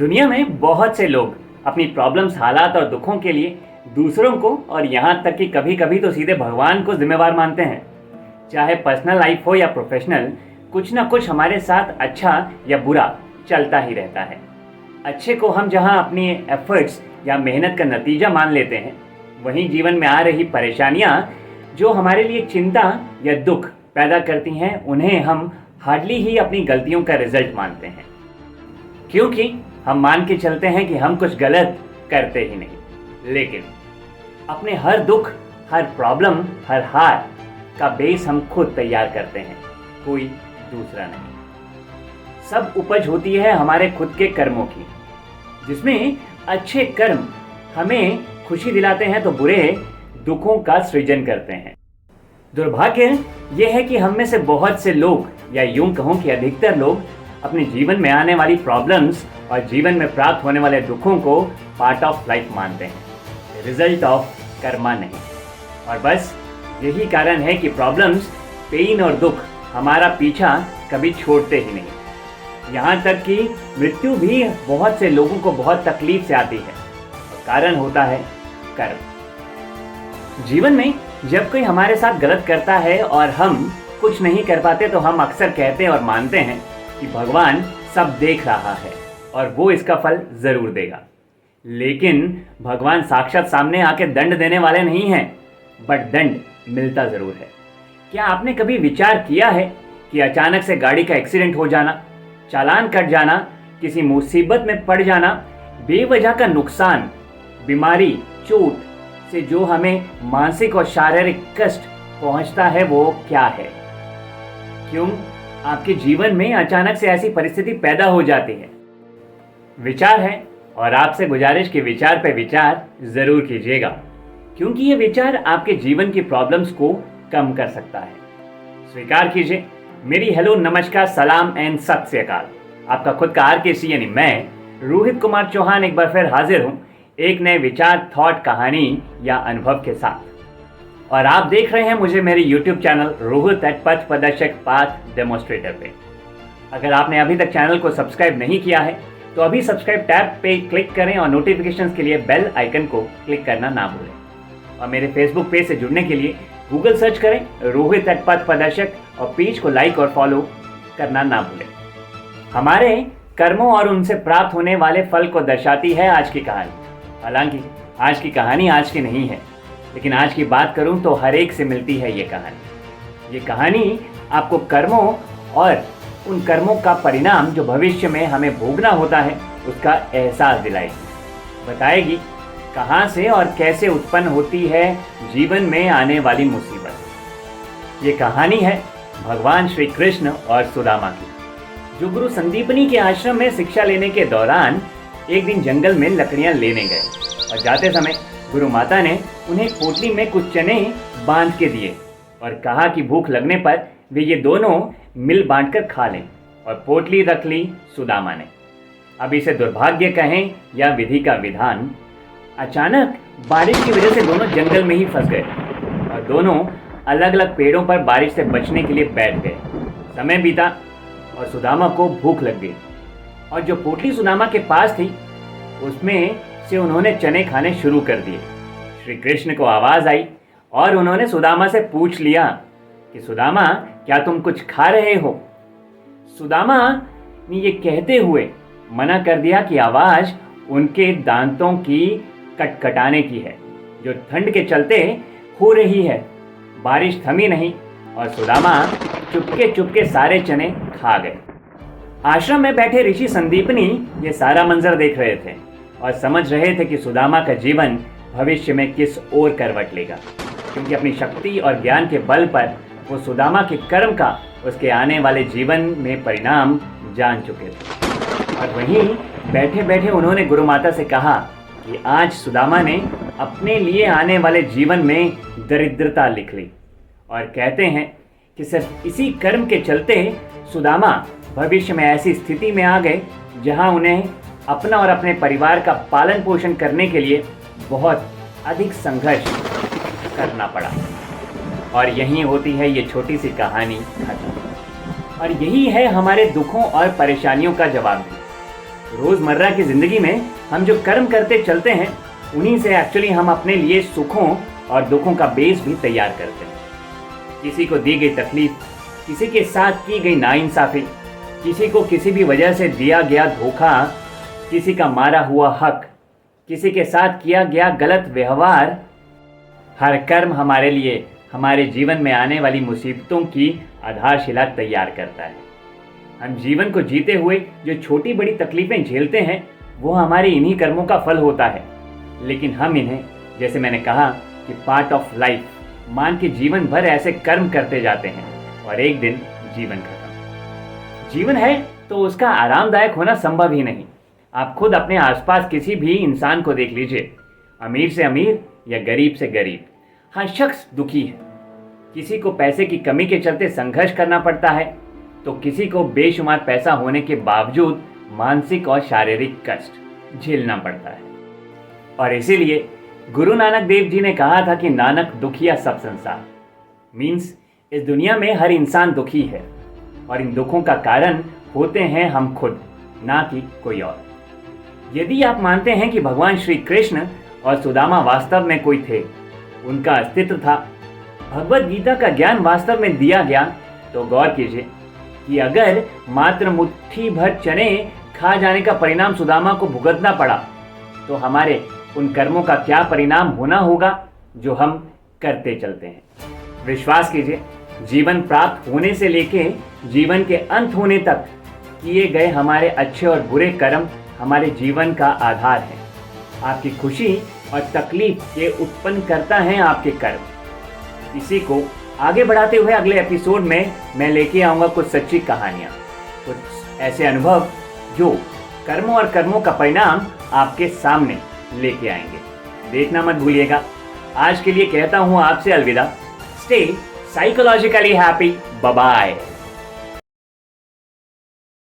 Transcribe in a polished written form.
दुनिया में बहुत से लोग अपनी प्रॉब्लम्स, हालात और दुखों के लिए दूसरों को और यहाँ तक कि कभी कभी तो सीधे भगवान को जिम्मेवार मानते हैं। चाहे पर्सनल लाइफ हो या प्रोफेशनल, कुछ ना कुछ हमारे साथ अच्छा या बुरा चलता ही रहता है। अच्छे को हम जहाँ अपनी एफर्ट्स या मेहनत का नतीजा मान लेते हैं, वहीं जीवन में आ रही परेशानियाँ जो हमारे लिए चिंता या दुख पैदा करती हैं, उन्हें हम हार्डली ही अपनी गलतियों का रिजल्ट मानते हैं, क्योंकि हम मान के चलते हैं कि हम कुछ गलत करते ही नहीं। लेकिन अपने हर दुख, हर प्रॉब्लम, हर हार का बेस हम खुद तैयार करते हैं, कोई दूसरा नहीं। सब उपज होती है हमारे खुद के कर्मों की, जिसमें अच्छे कर्म हमें खुशी दिलाते हैं तो बुरे दुखों का सृजन करते हैं। दुर्भाग्य यह है कि हम में से बहुत से लोग, या यूं कहूं कि अधिकतर लोग, अपने जीवन में आने वाली प्रॉब्लम्स और जीवन में प्राप्त होने वाले दुखों को पार्ट ऑफ लाइफ मानते हैं, रिजल्ट ऑफ कर्मा नहीं। और बस यही कारण है कि प्रॉब्लम्स, पेन और दुख हमारा पीछा कभी छोड़ते ही नहीं। यहाँ तक कि मृत्यु भी बहुत से लोगों को बहुत तकलीफ से आती है, और कारण होता है कर्म। जीवन में जब कोई हमारे साथ गलत करता है और हम कुछ नहीं कर पाते, तो हम अक्सर कहते और मानते हैं कि भगवान सब देख रहा है और वो इसका फल जरूर देगा। लेकिन भगवान साक्षात सामने आके दंड देने वाले नहीं हैं, बट दंड मिलता जरूर है। क्या आपने कभी विचार किया है कि अचानक से गाड़ी का एक्सीडेंट हो जाना, चालान कट जाना, किसी मुसीबत में पड़ जाना, बेवजह का नुकसान, बीमारी, चोट से जो हमें मानसिक और शारीरिक कष्ट पहुंचता है, वो क्या है? क्यों आपके जीवन में अचानक से ऐसी परिस्थिति पैदा हो जाती है? विचार है, और आपसे गुजारिश कि विचार पे विचार जरूर कीजिएगा, क्योंकि ये विचार आपके जीवन की प्रॉब्लम्स को कम कर सकता है। स्वीकार कीजिए मेरी हेलो, नमस्कार, सलाम एंड सत श्री अकाल। आपका खुद का RKC यानी मैं रोहित कुमार चौहान एक बार फिर हाजिर हूँ एक नए विचार, थॉट, कहानी या अनुभव के साथ। और आप देख रहे हैं मुझे मेरे YouTube चैनल रोहित @ पथ प्रदर्शक, पाथ डेमोस्ट्रेटर पे। अगर आपने अभी तक चैनल को सब्सक्राइब नहीं किया है तो अभी सब्सक्राइब टैब पे क्लिक करें और नोटिफिकेशंस के लिए बेल आइकन को क्लिक करना ना भूलें। और मेरे फेसबुक पेज से जुड़ने के लिए गूगल सर्च करें रोहित @ पथ प्रदर्शक और पेज को लाइक और फॉलो करना ना भूलें। हमारे कर्मों और उनसे प्राप्त होने वाले फल को दर्शाती है आज की कहानी। हालांकि आज की कहानी आज की नहीं है, लेकिन आज की बात करूं तो हर एक से मिलती है ये कहानी। ये कहानी आपको कर्मों और उन कर्मों का परिणाम जो भविष्य में हमें भोगना होता है, उसका एहसास दिलाएगी, बताएगी कहाँ से और कैसे उत्पन्न होती है जीवन में आने वाली मुसीबत। ये कहानी है भगवान श्री कृष्ण और सुदामा की, जो गुरु संदीपनी के आश्रम में शिक्षा लेने के दौरान एक दिन जंगल में लकड़ियां लेने गए, और जाते समय गुरु माता ने उन्हें पोटली में कुछ चने बांध के दिए और कहा कि भूख लगने पर वे ये दोनों मिल बांटकर खा लें, और पोटली रख ली सुदामा ने। अब इसे दुर्भाग्य कहें या विधि का विधान, अचानक बारिश की वजह से दोनों जंगल में ही फंस गए और दोनों अलग अलग पेड़ों पर बारिश से बचने के लिए बैठ गए। समय बीता और सुदामा को भूख लग गई, और जो पोटली सुदामा के पास थी उसमें से उन्होंने चने खाने शुरू कर दिए। श्री कृष्ण को आवाज आई और उन्होंने सुदामा से पूछ लिया कि सुदामा, क्या तुम कुछ खा रहे हो? सुदामा ने ये कहते हुए मना कर दिया कि आवाज उनके दांतों की कटकटाने की है, जो ठंड के चलते हो रही है। बारिश थमी नहीं और सुदामा चुपके चुपके सारे चने खा गए। आश्रम में बैठे ऋषि संदीपनी ये सारा मंजर देख रहे थे और समझ रहे थे कि सुदामा का जीवन भविष्य में किस ओर करवट लेगा, क्योंकि अपनी शक्ति और ज्ञान के बल पर वो सुदामा के कर्म का उसके आने वाले जीवन में परिणाम जान चुके थे। और वहीं बैठे बैठे उन्होंने गुरु माता से कहा कि आज सुदामा ने अपने लिए आने वाले जीवन में दरिद्रता लिख ली, और कहते हैं कि सिर्फ इसी कर्म के चलते सुदामा भविष्य में ऐसी स्थिति में आ गए जहां उन्हें अपना और अपने परिवार का पालन पोषण करने के लिए बहुत अधिक संघर्ष करना पड़ा। और यहीं होती है ये छोटी सी कहानी खत्म। और यही है हमारे दुखों और परेशानियों का जवाब भी। रोजमर्रा की जिंदगी में हम जो कर्म करते चलते हैं, उन्हीं से एक्चुअली हम अपने लिए सुखों और दुखों का बेस भी तैयार करते हैं। किसी को दी गई तकलीफ, किसी के साथ की गई नाइंसाफी, किसी को किसी भी वजह से दिया गया धोखा, किसी का मारा हुआ हक, किसी के साथ किया गया गलत व्यवहार, हर कर्म हमारे लिए हमारे जीवन में आने वाली मुसीबतों की आधारशिला तैयार करता है। हम जीवन को जीते हुए जो छोटी बड़ी तकलीफें झेलते हैं, वो हमारे इन्हीं कर्मों का फल होता है। लेकिन हम इन्हें, जैसे मैंने कहा कि पार्ट ऑफ लाइफ मान के जीवन भर ऐसे कर्म करते जाते हैं और एक दिन जीवन खत्म। जीवन है तो उसका आरामदायक होना संभव ही नहीं। आप खुद अपने आसपास किसी भी इंसान को देख लीजिए, अमीर से अमीर या गरीब से गरीब, हर शख्स दुखी है। किसी को पैसे की कमी के चलते संघर्ष करना पड़ता है, तो किसी को बेशुमार पैसा होने के बावजूद मानसिक और शारीरिक कष्ट झेलना पड़ता है। और इसीलिए गुरु नानक देव जी ने कहा था कि नानक दुखिया सब संसार, मीन्स इस दुनिया में हर इंसान दुखी है और इन दुखों का कारण होते हैं हम खुद, ना कि कोई और। यदि आप मानते हैं कि भगवान श्री कृष्ण और सुदामा वास्तव में कोई थे, उनका अस्तित्व था, भगवत गीता का ज्ञान वास्तव में दिया गया, तो गौर कीजिए कि अगर मात्र मुट्ठी भर चने खा जाने का परिणाम सुदामा को भुगतना पड़ा, तो हमारे उन कर्मों का क्या परिणाम होना होगा जो हम करते चलते हैं। विश्वास कीजिए, जीवन प्राप्त होने से लेके जीवन के अंत होने तक किए गए हमारे अच्छे और बुरे कर्म हमारे जीवन का आधार है। आपकी खुशी और तकलीफ के उत्पन्न करता है आपके कर्म। इसी को आगे बढ़ाते हुए अगले एपिसोड में मैं लेके आऊँगा कुछ सच्ची कहानियाँ, कुछ ऐसे अनुभव जो कर्मों और कर्मों का परिणाम आपके सामने लेके आएंगे। देखना मत भूलिएगा। आज के लिए कहता हूँ आपसे अलविदा। Stay psychologically happy. Bye bye.